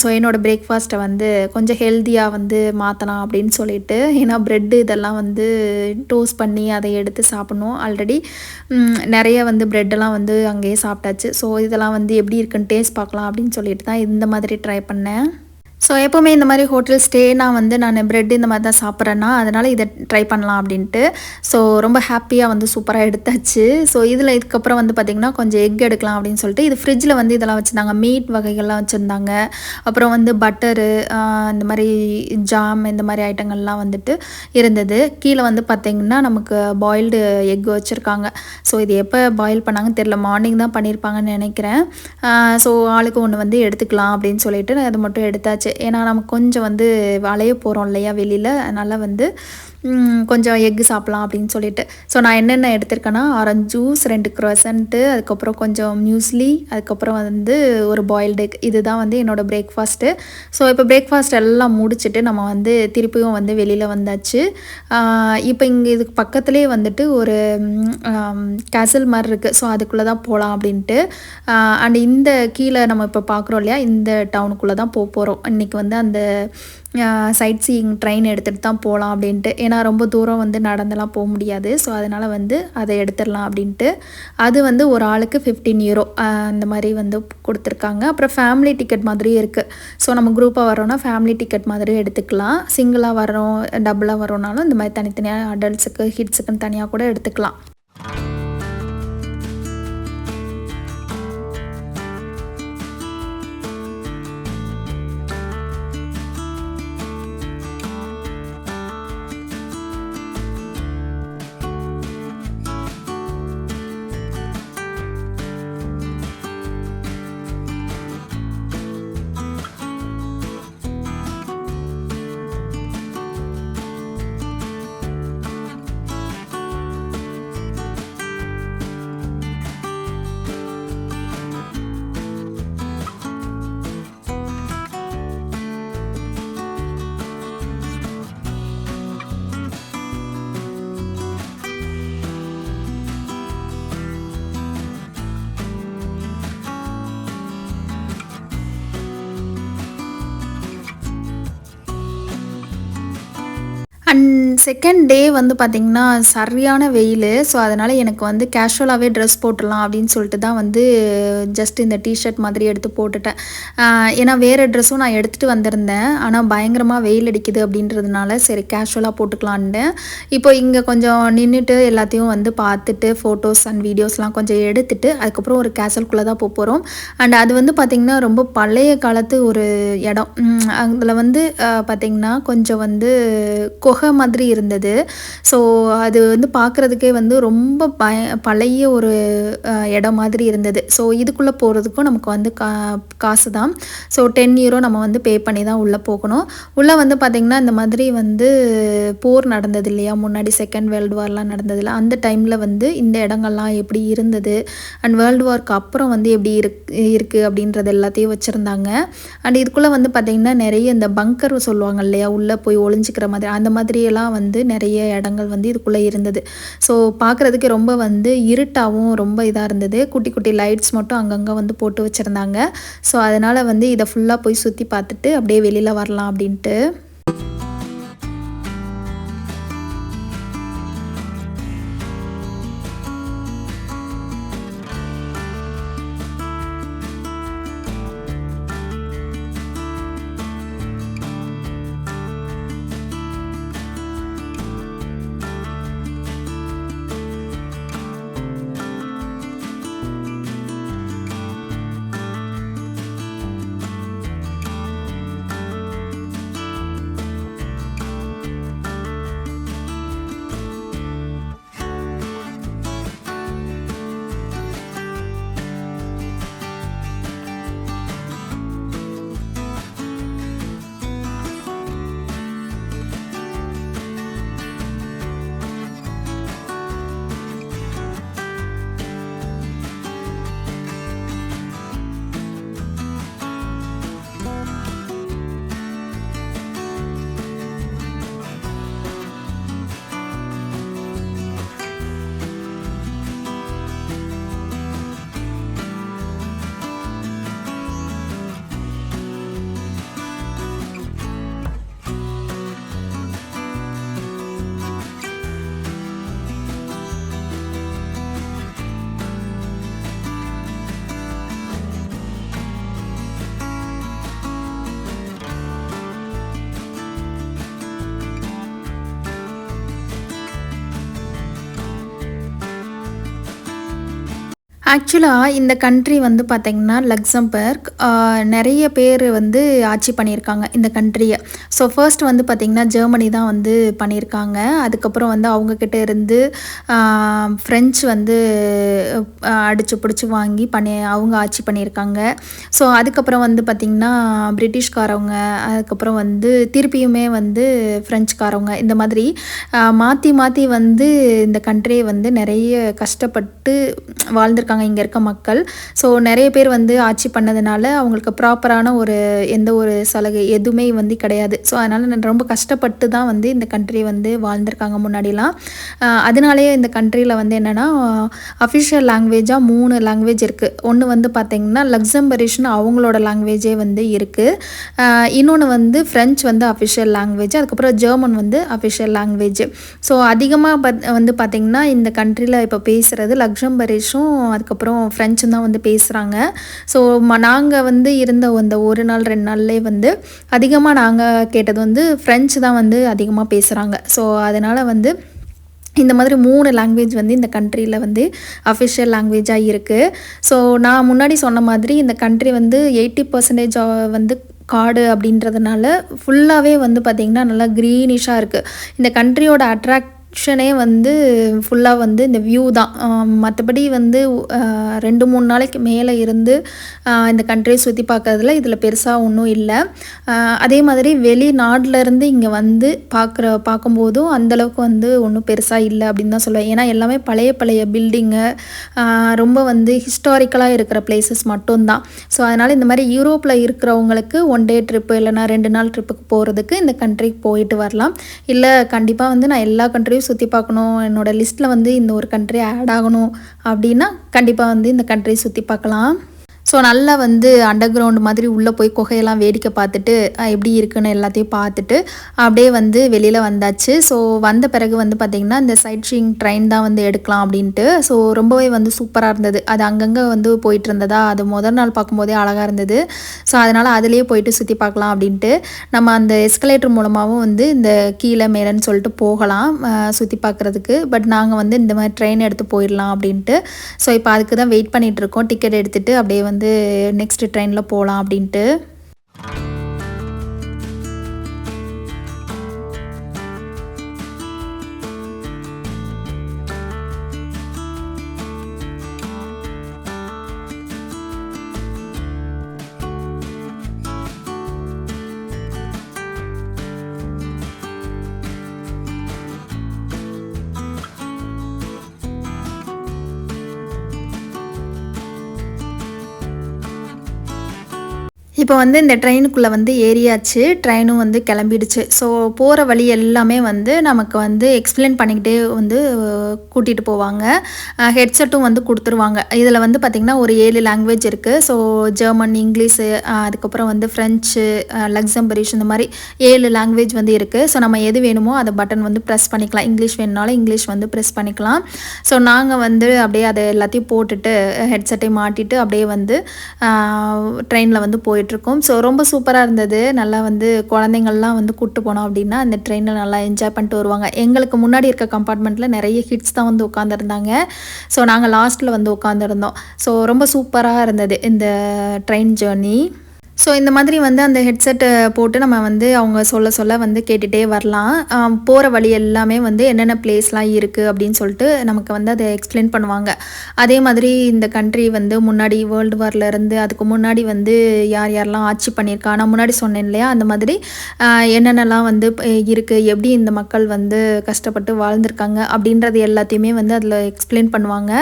ஸோ என்னோடய பிரேக்ஃபாஸ்ட்டை வந்து கொஞ்சம் ஹெல்த்தியாக வந்து மாற்றலாம் அப்படின்னு சொல்லிட்டு, ஏன்னா ப்ரெட்டு இதெல்லாம் வந்து டோஸ்ட் பண்ணி அதை எடுத்து சாப்பிட்ணும். ஆல்ரெடி நிறைய வந்து ப்ரெட்டெல்லாம் வந்து அங்கேயே சாப்பிட்டாச்சு. ஸோ இதெல்லாம் வந்து எப்படி இருக்குன்னு டேஸ்ட் பார்க்கலாம் அப்படின்னு சொல்லிட்டு தான் இந்த மாதிரி ட்ரை பண்ணேன். ஸோ எப்போவுமே இந்த மாதிரி ஹோட்டல் ஸ்டேனா வந்து நான் ப்ரெட் இந்த மாதிரி தான் சாப்பிட்றேன்னா அதனால் இதை ட்ரை பண்ணலாம் அப்படின்ட்டு. ஸோ ரொம்ப ஹாப்பியாக வந்து சூப்பராக எடுத்தாச்சு. ஸோ இதில் இதுக்கப்புறம் வந்து பார்த்திங்கன்னா கொஞ்சம் எக் எடுக்கலாம் அப்படின்னு சொல்லிட்டு இது ஃப்ரிட்ஜில் வந்து இதெல்லாம் வச்சுருந்தாங்க. மீட் வகைகள்லாம் வச்சுருந்தாங்க. அப்புறம் வந்து பட்டரு இந்த மாதிரி ஜாம் இந்த மாதிரி ஐட்டங்கள்லாம் வந்துட்டு இருந்தது. கீழே வந்து பார்த்திங்கன்னா நமக்கு பாயில்டு எக் வச்சுருக்காங்க. ஸோ இது எப்போ பாயில் பண்ணாங்கன்னு தெரியல. மார்னிங் தான் பண்ணியிருப்பாங்கன்னு நினைக்கிறேன். ஸோ ஆளுக்கு ஒன்று வந்து எடுத்துக்கலாம் அப்படின்னு சொல்லிட்டு அதை மட்டும் எடுத்தாச்சு. ஏன்னா நம்ம கொஞ்சம் வந்து அலைய போகிறோம் இல்லையா வெளியில், அதனால் வந்து கொஞ்சம் எக்கு சாப்பிட்லாம் அப்படின்னு சொல்லிட்டு. ஸோ நான் என்னென்ன எடுத்திருக்கேன்னா ஆரஞ்சு ஜூஸ் 2 க்ரோசன்ட்டு அதுக்கப்புறம் கொஞ்சம் மியூஸ்லி அதுக்கப்புறம் வந்து ஒரு பாயில்டு எக். இதுதான் வந்து என்னோடய பிரேக்ஃபாஸ்ட்டு. ஸோ இப்போ பிரேக்ஃபாஸ்ட் எல்லாம் முடிச்சுட்டு நம்ம வந்து திருப்பியும் வந்து வெளியில் வந்தாச்சு. இப்போ இங்கே இதுக்கு பக்கத்துலேயே வந்துட்டு ஒரு கேசல் மாதிரி இருக்குது. ஸோ அதுக்குள்ளே தான் போகலாம் அப்படின்ட்டு. அண்ட் இந்த கீழே நம்ம இப்போ பார்க்குறோம் இல்லையா, இந்த டவுனுக்குள்ளே தான் போகிறோம். இன்றைக்கி வந்து அந்த சைட் சீயிங் ட்ரெயின் எடுத்துகிட்டு தான் போகலாம் அப்படின்ட்டு. ஏன்னா ரொம்ப தூரம் வந்து நடந்தெல்லாம் போக முடியாது. ஸோ அதனால் வந்து அதை எடுத்துடலாம் அப்படின்ட்டு. அது வந்து ஒரு ஆளுக்கு 15 யூரோ அந்த மாதிரி வந்து கொடுத்துருக்காங்க. அப்புறம் ஃபேமிலி டிக்கெட் மாதிரியும் இருக்குது. ஸோ நம்ம குரூப்பாக வரோன்னா ஃபேமிலி டிக்கெட் மாதிரியும் எடுத்துக்கலாம். சிங்கிளாக வரோம் டபுளாக வரோன்னாலும் இந்த மாதிரி தனித்தனியாக அடல்ட்ஸுக்கு கிட்ஸுக்குன்னு தனியாக கூட எடுத்துக்கலாம். அண்ட் செகண்ட் டே வந்து பார்த்திங்கன்னா சரியான வெயில். ஸோ அதனால் எனக்கு வந்து கேஷுவலாகவே ட்ரெஸ் போட்டுடலாம் அப்படின்னு சொல்லிட்டு தான் வந்து ஜஸ்ட் இந்த டிஷர்ட் மாதிரி எடுத்து போட்டுட்டேன். ஏன்னா வேறு ட்ரெஸ்ஸும் நான் எடுத்துகிட்டு வந்திருந்தேன். ஆனால் பயங்கரமாக வெயில் அடிக்குது அப்படின்றதுனால சரி கேஷுவலாக போட்டுக்கலான்னு இப்போ இங்கே கொஞ்சம் நின்றுட்டு எல்லாத்தையும் வந்து பார்த்துட்டு ஃபோட்டோஸ் அண்ட் வீடியோஸ்லாம் கொஞ்சம் எடுத்துட்டு அதுக்கப்புறம் ஒரு கேசல்குள்ளே தான் போகிறோம். அண்ட் அது வந்து பார்த்திங்கன்னா ரொம்ப பழைய காலத்து ஒரு இடம். அதில் வந்து பார்த்திங்கன்னா கொஞ்சம் வந்து குகை மாதிரி இருந்தது. ஸோ அது வந்து பார்க்குறதுக்கே வந்து ரொம்ப பழைய ஒரு இடம் மாதிரி இருந்தது. ஸோ இதுக்குள்ளே போகிறதுக்கும் நமக்கு வந்து காசு தான். ஸோ €10 நம்ம வந்து பே பண்ணி தான் உள்ளே போகணும். உள்ளே வந்து பார்த்திங்கன்னா இந்த மாதிரி வந்து போர் நடந்தது இல்லையா, முன்னாடி செகண்ட் வேர்ல்டு வார்லாம் நடந்ததில்ல, அந்த டைமில் வந்து இந்த இடங்கள்லாம் எப்படி இருந்தது அண்ட் வேர்ல்டு வார்க்கு அப்புறம் வந்து எப்படி இருக்குது அப்படின்றது எல்லாத்தையும் வச்சுருந்தாங்க. அண்ட் இதுக்குள்ளே வந்து பார்த்திங்கன்னா நிறைய இந்த பங்கர் சொல்லுவாங்க இல்லையா, உள்ளே போய் ஒளிஞ்சிக்கிற மாதிரி அந்த மாதிரியெல்லாம் வந்து நிறைய இடங்கள் வந்து இதுக்குள்ளே இருந்தது. ஸோ பார்க்குறதுக்கு ரொம்ப வந்து இருட்டாகவும் ரொம்ப இதாக இருந்தது. குட்டி குட்டி லைட்ஸ் மட்டும் அங்கங்கே வந்து போட்டு வச்சுருந்தாங்க. ஸோ அதனால் வந்து இதை ஃபுல்லாக போய் சுற்றி பார்த்துட்டு அப்படியே வெளியில் வரலாம் அப்படின்ட்டு. ஆக்சுவலாக இந்த கண்ட்ரி வந்து பார்த்திங்கன்னா லக்சம்பர்க். நிறைய பேர் வந்து ஆட்சி பண்ணியிருக்காங்க இந்த கண்ட்ரியை. ஸோ ஃபர்ஸ்ட் வந்து பார்த்திங்கன்னா ஜெர்மனி தான் வந்து பண்ணியிருக்காங்க. அதுக்கப்புறம் வந்து அவங்கக்கிட்ட இருந்து ஃப்ரெஞ்சு வந்து அடித்து பிடிச்சி வாங்கி அவங்க ஆட்சி பண்ணியிருக்காங்க. ஸோ அதுக்கப்புறம் வந்து பார்த்திங்கன்னா பிரிட்டிஷ்காரவங்க, அதுக்கப்புறம் வந்து திருப்பியுமே வந்து ஃப்ரெஞ்சுக்காரவங்க, இந்த மாதிரி மாற்றி மாற்றி வந்து இந்த கண்ட்ரியை வந்து நிறைய கஷ்டப்பட்டு வாழ்ந்திருக்காங்க இங்கே இருக்க மக்கள். ஸோ நிறைய பேர் வந்து ஆட்சி பண்ணதுனால அவங்களுக்கு ப்ராப்பரான ஒரு எந்த ஒரு சலுகை எதுவுமே வந்து கிடையாது. ஸோ அதனால் ரொம்ப கஷ்டப்பட்டு தான் வந்து இந்த கண்ட்ரி வந்து வாழ்ந்திருக்காங்க முன்னாடிலாம். அதனாலேயே இந்த கண்ட்ரியில் வந்து என்னென்னா அஃபிஷியல் லாங்குவேஜாக 3 லாங்குவேஜ் இருக்குது. ஒன்று வந்து பார்த்திங்கன்னா லக்சம்பரிஷ்னு அவங்களோட லாங்குவேஜே வந்து இருக்குது. இன்னொன்று வந்து ஃப்ரெஞ்ச் வந்து அஃபிஷியல் லாங்குவேஜ், அதுக்கப்புறம் ஜெர்மன் வந்து அஃபிஷியல் லாங்குவேஜ். ஸோ அதிகமாக வந்து பார்த்திங்கன்னா இந்த கண்ட்ரியில் இப்போ பேசுகிறது லக்சம்பரிஷும் அதுக்கப்புறம் ஃப்ரெஞ்சும் தான் வந்து பேசுகிறாங்க. ஸோ நாங்கள் வந்து இருந்த அந்த 1 நாள் 2 நாள்லேயே வந்து அதிகமாக நாங்கள் கேட்டது வந்து ஃப்ரெஞ்சு தான் வந்து அதிகமாக பேசுகிறாங்க. ஸோ அதனால் வந்து இந்த மாதிரி 3 லாங்குவேஜ் வந்து இந்த கண்ட்ரியில் வந்து அஃபிஷியல் லாங்குவேஜாக இருக்குது. ஸோ நான் முன்னாடி சொன்ன மாதிரி இந்த கண்ட்ரி வந்து 80% வந்து காடு அப்படின்றதுனால ஃபுல்லாகவே வந்து பார்த்திங்கன்னா நல்லா க்ரீனிஷாக இருக்குது. இந்த கண்ட்ரியோட ஆக்ஷனே வந்து ஃபுல்லாக வந்து இந்த வியூ தான். மற்றபடி வந்து 2-3 நாளைக்கு மேலே இருந்து இந்த கண்ட்ரியை சுற்றி பார்க்கறதுல இதில் பெருசாக ஒன்றும் இல்லை. அதே மாதிரி வெளிநாட்டிலேருந்து இங்கே வந்து பார்க்கும்போதும் அந்தளவுக்கு வந்து ஒன்றும் பெருசாக இல்லை அப்படின்னு தான் சொல்லுவேன். ஏன்னா எல்லாமே பழைய பழைய பில்டிங்கு, ரொம்ப வந்து ஹிஸ்டாரிக்கலாக இருக்கிற பிளேசஸ் மட்டும்தான். ஸோ அதனால் இந்த மாதிரி யூரோப்பில் இருக்கிறவங்களுக்கு 1 டே ட்ரிப்பு இல்லைனா 2 நாள் ட்ரிப்புக்கு போகிறதுக்கு இந்த கண்ட்ரிக்கு போயிட்டு வரலாம். இல்லை கண்டிப்பாக வந்து நான் எல்லா கண்ட்ரியும் சுற்றி பார்க்கணும், என்னோடய லிஸ்ட்டில் வந்து இந்த ஒரு கண்ட்ரி ஆட் ஆகணும் அப்படின்னா கண்டிப்பாக வந்து இந்த கண்ட்ரி சுற்றி பார்க்கலாம். ஸோ நல்லா வந்து அண்டர் கிரவுண்ட் மாதிரி உள்ளே போய் குகையெல்லாம் வேடிக்கை பார்த்துட்டு எப்படி இருக்குன்னு எல்லாத்தையும் பார்த்துட்டு அப்படியே வந்து வெளியில் வந்தாச்சு. ஸோ வந்த பிறகு வந்து பார்த்திங்கன்னா இந்த சைட் சீயிங் ட்ரெயின் தான் வந்து எடுக்கலாம் அப்படின்ட்டு. ஸோ ரொம்பவே வந்து சூப்பராக இருந்தது. அது அங்கங்கே வந்து போயிட்டு இருந்ததா, அது முதல் நாள் பார்க்கும்போதே அழகாக இருந்தது. ஸோ அதனால் அதிலேயே போயிட்டு சுற்றி பார்க்கலாம் அப்படின்ட்டு நம்ம அந்த எஸ்கலேட்டர் மூலமாகவும் வந்து இந்த கீழே மேலேன்னு சொல்லிட்டு போகலாம் சுற்றி பார்க்குறதுக்கு. பட் நாங்கள் வந்து இந்த மாதிரி ட்ரெயின் எடுத்து போயிடலாம் அப்படின்ட்டு. ஸோ இப்போ அதுக்கு தான் வெயிட் பண்ணிகிட்ருக்கோம். டிக்கெட் எடுத்துகிட்டு அப்படியே வந்து நெக்ஸ்ட் ட்ரெயினில் போகலாம் அப்படின்ட்டு. இப்போ வந்து இந்த ட்ரெயினுக்குள்ளே வந்து ஏறியாச்சு. ட்ரெயினும் வந்து கிளம்பிடுச்சு. ஸோ போகிற வழி எல்லாமே வந்து நமக்கு வந்து எக்ஸ்பிளைன் பண்ணிக்கிட்டே வந்து கூட்டிகிட்டு போவாங்க. ஹெட்செட்டும் வந்து கொடுத்துருவாங்க. இதில் வந்து பார்த்திங்கன்னா ஒரு 7 லாங்குவேஜ் இருக்குது. ஸோ ஜெர்மன், இங்கிலீஷு, அதுக்கப்புறம் வந்து ஃப்ரெஞ்சு, லக்சம்பரிஷ், இந்த மாதிரி 7 லாங்குவேஜ் வந்து இருக்குது. ஸோ நம்ம எது வேணுமோ அதை பட்டன் வந்து ப்ரெஸ் பண்ணிக்கலாம். இங்கிலீஷ் வேணுனாலும் இங்கிலீஷ் வந்து ப்ரெஸ் பண்ணிக்கலாம். ஸோ நாங்கள் வந்து அப்படியே அதை எல்லாத்தையும் போட்டுட்டு ஹெட்செட்டை மாட்டிட்டு அப்படியே வந்து ட்ரெயினில் வந்து போயிட்டுருக்கோம். ஸோ ரொம்ப சூப்பராக இருந்தது. நல்லா வந்து குழந்தைங்கள்லாம் வந்து கூப்பிட்டு போனோம் அப்படின்னா அந்த ட்ரெயினில் நல்லா என்ஜாய் பண்ணிட்டு வருவாங்க. எங்களுக்கு முன்னாடி இருக்க கம்பார்ட்மெண்ட்டில் நிறைய கிட்ஸ் தான் வந்து உட்காந்துருந்தாங்க. ஸோ நாங்கள் லாஸ்ட்டில் வந்து உட்காந்துருந்தோம். ஸோ ரொம்ப சூப்பராக இருந்தது இந்த ட்ரெயின் ஜேர்னி. ஸோ இந்த மாதிரி வந்து அந்த ஹெட்செட்டை போட்டு நம்ம வந்து அவங்க சொல்ல வந்து கேட்டுகிட்டே வரலாம். போகிற வழி எல்லாமே வந்து என்னென்ன பிளேஸ்லாம் இருக்குது அப்படின்னு சொல்லிட்டு நமக்கு வந்து அதை எக்ஸ்பிளைன் பண்ணுவாங்க. அதே மாதிரி இந்த கண்ட்ரி வந்து முன்னாடி வேர்ல்டு வார்லேருந்து அதுக்கு முன்னாடி வந்து யார் யாரெல்லாம் ஆட்சி பண்ணியிருக்கா, நான் முன்னாடி சொன்னேன் இல்லையா, அந்த மாதிரி என்னென்னலாம் வந்து இருக்குது, எப்படி இந்த மக்கள் வந்து கஷ்டப்பட்டு வாழ்ந்திருக்காங்க அப்படின்றது எல்லாத்தையுமே வந்து அதில் எக்ஸ்பிளைன் பண்ணுவாங்க.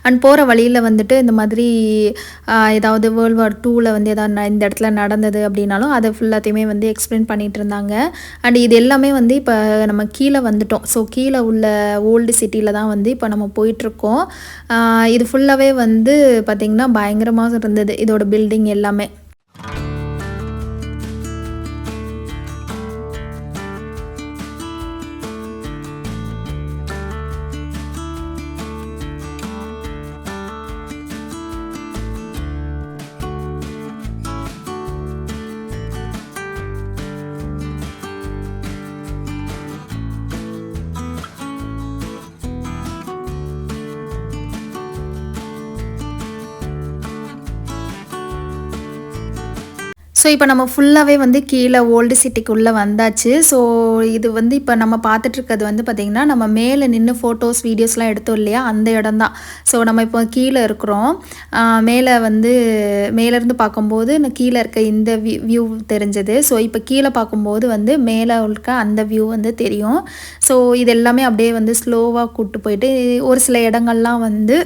அண்ட் போகிற வழியில் வந்துட்டு இந்த மாதிரி ஏதாவது வேர்ல்டு வார் 2ல் வந்து எதாவது இந்த இடத்துல நடந்தது அப்படின்னாலும் அதை ஃபுல்லாத்தையுமே வந்து எக்ஸ்பிளைன் பண்ணிகிட்டு இருந்தாங்க. அண்ட் இது எல்லாமே வந்து இப்போ நம்ம கீழே வந்துட்டோம். ஸோ கீழே உள்ள ஓல்டு சிட்டியில் தான் வந்து இப்போ நம்ம போயிட்டுருக்கோம். இது ஃபுல்லாகவே வந்து பார்த்திங்கன்னா பயங்கரமாக இருந்தது இதோட பில்டிங் எல்லாமே. ஸோ இப்போ நம்ம ஃபுல்லாகவே வந்து கீழே ஓல்டு சிட்டிக்குள்ளே வந்தாச்சு. ஸோ இது வந்து இப்போ நம்ம பார்த்துட்ருக்கிறது வந்து பார்த்திங்கன்னா நம்ம மேலே நின்று ஃபோட்டோஸ் வீடியோஸ்லாம் எடுத்தோம் இல்லையா, அந்த இடம் தான். ஸோ நம்ம இப்போ கீழே இருக்கிறோம். மேலே வந்து மேலேருந்து பார்க்கும்போது கீழே இருக்க இந்த வியூ தெரிஞ்சது. ஸோ இப்போ கீழே பார்க்கும்போது வந்து மேலே இருக்க அந்த வியூ வந்து தெரியும். ஸோ இது எல்லாமே அப்படியே வந்து ஸ்லோவாக கூப்பிட்டு போயிட்டு ஒரு சில இடங்கள்லாம் வந்து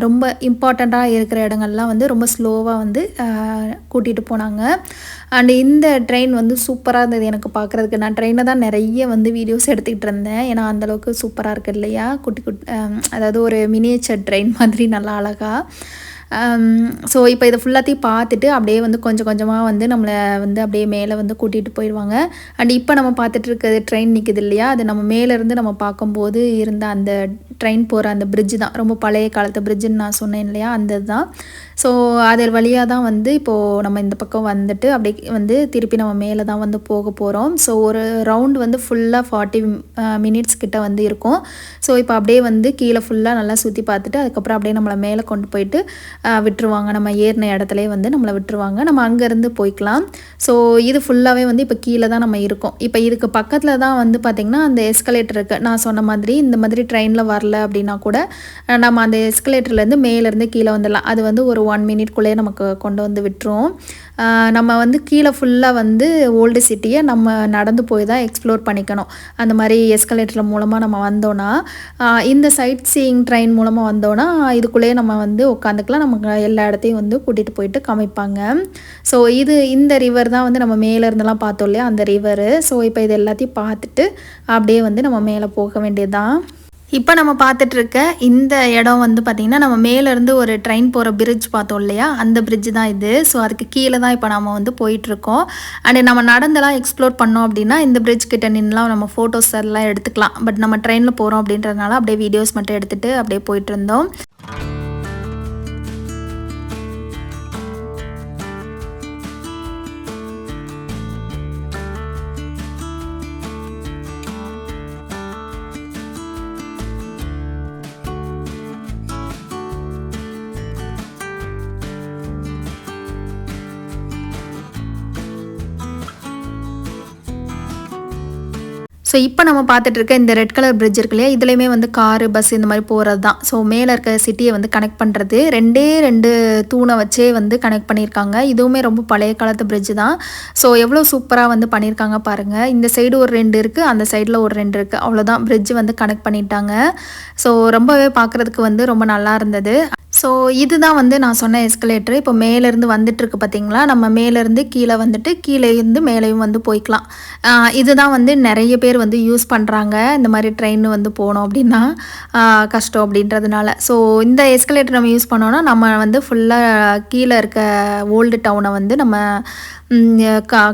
ரொம்ப இம்பார்ட்டண்ட்டாக இருக்கிற இடங்கள்லாம் வந்து ரொம்ப ஸ்லோவாக வந்து கூட்டிகிட்டு போனாங்க. அண்ட் இந்த ட்ரெயின் வந்து சூப்பராக இருந்தது எனக்கு பார்க்குறதுக்கு. நான் ட்ரெயினை தான் நிறைய வந்து வீடியோஸ் எடுத்துக்கிட்டு இருந்தேன். ஏன்னா அந்தளவுக்கு சூப்பராக இருக்குது இல்லையா, அதாவது ஒரு மினியேச்சர் ட்ரெயின் மாதிரி நல்லா அழகாக. ஸோ இப்போ இதை ஃபுல்லாத்தையும் பார்த்துட்டு அப்படியே வந்து கொஞ்சம் கொஞ்சமாக வந்து நம்மளை வந்து அப்படியே மேலே வந்து கூட்டிகிட்டு போயிடுவாங்க. அண்ட் இப்போ நம்ம பார்த்துட்டு இருக்கிறது ட்ரெயின் நிற்குது இல்லையா, அது நம்ம மேலேருந்து நம்ம பார்க்கும்போது இருந்த அந்த ட்ரெயின் போகிற அந்த பிரிட்ஜு தான். ரொம்ப பழைய காலத்து பிரிட்ஜுன்னு நான் சொன்னேன் இல்லையா, அந்த தான். ஸோ அது வழியாக தான் வந்து இப்போது நம்ம இந்த பக்கம் வந்துட்டு அப்படியே வந்து திருப்பி நம்ம மேலே தான் வந்து போக போகிறோம். ஸோ ஒரு ரவுண்டு வந்து ஃபுல்லாக 40 மினிட்ஸ் கிட்ட வந்து இருக்கும். ஸோ இப்போ அப்படியே வந்து கீழே ஃபுல்லாக நல்லா சுற்றி பார்த்துட்டு அதுக்கப்புறம் அப்படியே நம்மளை மேலே கொண்டு போயிட்டு விட்டுருவாங்க. நம்ம ஏறின இடத்துலேயே வந்து நம்மளை விட்டுருவாங்க. நம்ம அங்கேருந்து போய்க்கலாம். ஸோ இது ஃபுல்லாகவே வந்து இப்போ கீழே தான் நம்ம இருக்கோம். இப்போ இதுக்கு பக்கத்தில் தான் வந்து பார்த்திங்கன்னா அந்த எஸ்கலேட்டர் இருக்குது. நான் சொன்ன மாதிரி இந்த மாதிரி ட்ரெயினில் வரல அப்படின்னா கூட நம்ம அந்த எஸ்கலேட்டர்லேருந்து மேலேருந்து கீழே வந்துடலாம். அது வந்து ஒரு 1 மினிட்குள்ளேயே நமக்கு கொண்டு வந்து விட்டுரும். நம்ம வந்து கீழே ஃபுல்லாக வந்து ஓல்டு சிட்டியை நம்ம நடந்து போய் தான் எக்ஸ்ப்ளோர் பண்ணிக்கணும். அந்த மாதிரி எஸ்கலேட்டர் மூலமாக நம்ம வந்தோன்னா, இந்த சைட் சீயிங் ட்ரெயின் மூலமாக வந்தோன்னா இதுக்குள்ளேயே நம்ம வந்து உட்காந்துக்கலாம். நமக்கு எல்லா இடத்தையும் வந்து கூட்டிகிட்டு போயிட்டு காமிப்பாங்க. ஸோ இந்த ரிவர் தான் வந்து நம்ம மேலேருந்தெல்லாம் பார்த்தோம் இல்லையா, அந்த ரிவரு. ஸோ இப்போ இது எல்லாத்தையும் பார்த்துட்டு அப்படியே வந்து நம்ம மேலே போக வேண்டியது தான். இப்போ நம்ம பார்த்துட்ருக்க இந்த இடம் வந்து பார்த்திங்கன்னா நம்ம மேலேருந்து ஒரு ட்ரெயின் போகிற பிரிட்ஜ் பார்த்தோம் இல்லையா, அந்த பிரிட்ஜ் தான் இது. ஸோ அதுக்கு கீழே தான் இப்போ நம்ம வந்து போயிட்டுருக்கோம். அண்ட் நம்ம நடந்தெல்லாம் எக்ஸ்ப்ளோர் பண்ணோம் அப்படின்னா இந்த பிரிட்ஜ் கிட்ட நின்றுலாம் நம்ம ஃபோட்டோஸ் எல்லாம் எடுத்துக்கலாம். பட் நம்ம ட்ரெயினில் போகிறோம் அப்படின்றதுனால அப்படியே வீடியோஸ் மட்டும் எடுத்துகிட்டு அப்படியே போயிட்டுருந்தோம். ஸோ இப்போ நம்ம பார்த்துட்டு இருக்க இந்த ரெட் கலர் பிரிட்ஜ் இருக்கு இல்லையா, இதுலேயுமே வந்து காரு பஸ் இந்த மாதிரி போகிறது தான். ஸோ மேலே இருக்க சிட்டியை வந்து கனெக்ட் பண்ணுறது 2 தூணை வச்சே வந்து கனெக்ட் பண்ணியிருக்காங்க. இதுவுமே ரொம்ப பழைய காலத்து பிரிட்ஜ் தான். ஸோ எவ்வளோ சூப்பராக வந்து பண்ணியிருக்காங்க பாருங்கள். இந்த சைடு ஒரு 2 இருக்குது, அந்த சைடில் ஒரு 2 இருக்குது. அவ்வளோதான், பிரிட்ஜ் வந்து கனெக்ட் பண்ணிட்டாங்க. ஸோ ரொம்பவே பார்க்குறதுக்கு வந்து ரொம்ப நல்லா இருந்தது. ஸோ இதுதான் வந்து நான் சொன்ன எஸ்கலேட்டர். இப்போ மேலேருந்து வந்துட்டுருக்கு பார்த்தீங்களா, நம்ம மேலேருந்து கீழே வந்துட்டு கீழேருந்து மேலேயும் வந்து போய்க்கலாம். இதுதான் வந்து நிறைய பேர் வந்து யூஸ் பண்ணுறாங்க. இந்த மாதிரி ட்ரெயின் வந்து போனோம் அப்படின்னா கஷ்டம் அப்படின்றதுனால. ஸோ இந்த எஸ்கலேட்டர் நம்ம யூஸ் பண்ணோன்னா நம்ம வந்து ஃபுல்லாக கீழே இருக்க ஓல்டு டவுனை வந்து நம்ம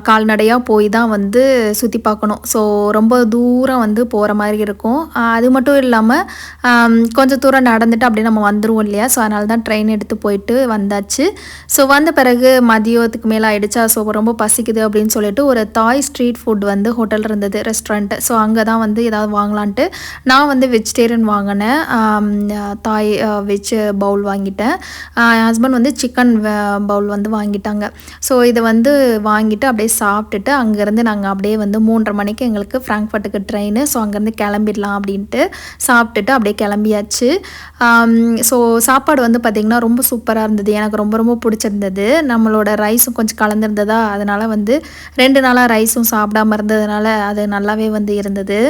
கால்நடையாக போய் தான் வந்து சுற்றி பார்க்கணும். ஸோ ரொம்ப தூரம் வந்து போகிற மாதிரி இருக்கும். அது மட்டும் இல்லாமல் கொஞ்சம் தூரம் நடந்துட்டு அப்படியே நம்ம வந்துடுவோம் இல்லையா. ஸோ அதனால தான் ட்ரெயின் எடுத்து போயிட்டு வந்தாச்சு. ஸோ வந்த பிறகு மதியத்துக்கு மேலே ஆகிடுச்சா. ஸோ ரொம்ப பசிக்குது அப்படின்னு சொல்லிட்டு ஒரு தாய் ஸ்ட்ரீட் ஃபுட் வந்து ஹோட்டல் இருந்தது, ரெஸ்டாரண்ட்டு. ஸோ அங்கே தான் வந்து ஏதாவது வாங்கலான்ட்டு நான் வந்து வெஜிடேரியன் வாங்கினேன். தாய் வெஜ் பவுல் வாங்கிட்டேன். என் ஹஸ்பண்ட் வந்து சிக்கன் பவுல் வந்து வாங்கிட்டாங்க. ஸோ இதை வந்து வாங்கிட்டு அப்படியே சாப்பிட்டுட்டு அங்கேருந்து நாங்கள் அப்படியே வந்து 3:30 மணிக்கு எங்களுக்கு ஃப்ராங்க்ஃபர்ட்டுக்கு ட்ரெயின். ஸோ அங்கேருந்து கிளம்பிடலாம் அப்படின்ட்டு சாப்பிட்டுட்டு அப்படியே கிளம்பியாச்சு. ஸோ சாப்பாடு வந்து பார்த்திங்கன்னா ரொம்ப சூப்பராக இருந்தது. எனக்கு ரொம்ப ரொம்ப பிடிச்சிருந்தது. நம்மளோட ரைஸும் கொஞ்சம் கலந்துருந்ததா, அதனால் வந்து 2 நாளாக ரைஸும் சாப்பிடாமல் இருந்ததுனால அது நல்லாவே வந்து இருந்தது.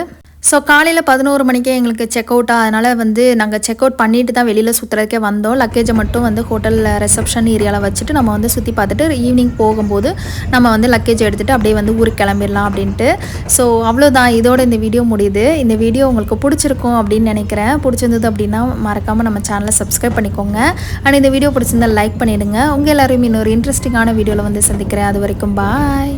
ஸோ காலையில் 11 மணிக்கே எங்களுக்கு செக் அவுட்டாக, அதனால் வந்து நாங்கள் செக் அவுட் பண்ணிட்டு தான் வெளியில் சுற்றுறதுக்கே வந்தோம். லக்கேஜை மட்டும் வந்து ஹோட்டலில் ரிசப்ஷன் ஏரியாவில் வச்சுட்டு நம்ம வந்து சுற்றி பார்த்துட்டு ஈவினிங் போகும்போது நம்ம வந்து லக்கேஜ் எடுத்துகிட்டு அப்படியே வந்து ஊருக்கு கிளம்பிடலாம் அப்படின்ட்டு. ஸோ அவ்வளோதான், இதோட இந்த வீடியோ முடியுது. இந்த வீடியோ உங்களுக்கு பிடிச்சிருக்கும் அப்படின்னு நினைக்கிறேன். பிடிச்சிருந்தது அப்படின்னா மறக்காமல் நம்ம சேனலை சப்ஸ்கிரைப் பண்ணிக்கோங்க. அண்ட் இந்த வீடியோ பிடிச்சிருந்தால் லைக் பண்ணிவிடுங்க. உங்கள் எல்லாரையும் இன்னொரு இன்ட்ரெஸ்டிங்கான வீடியோவில் வந்து சந்திக்கிறேன். அது வரைக்கும் பாய்.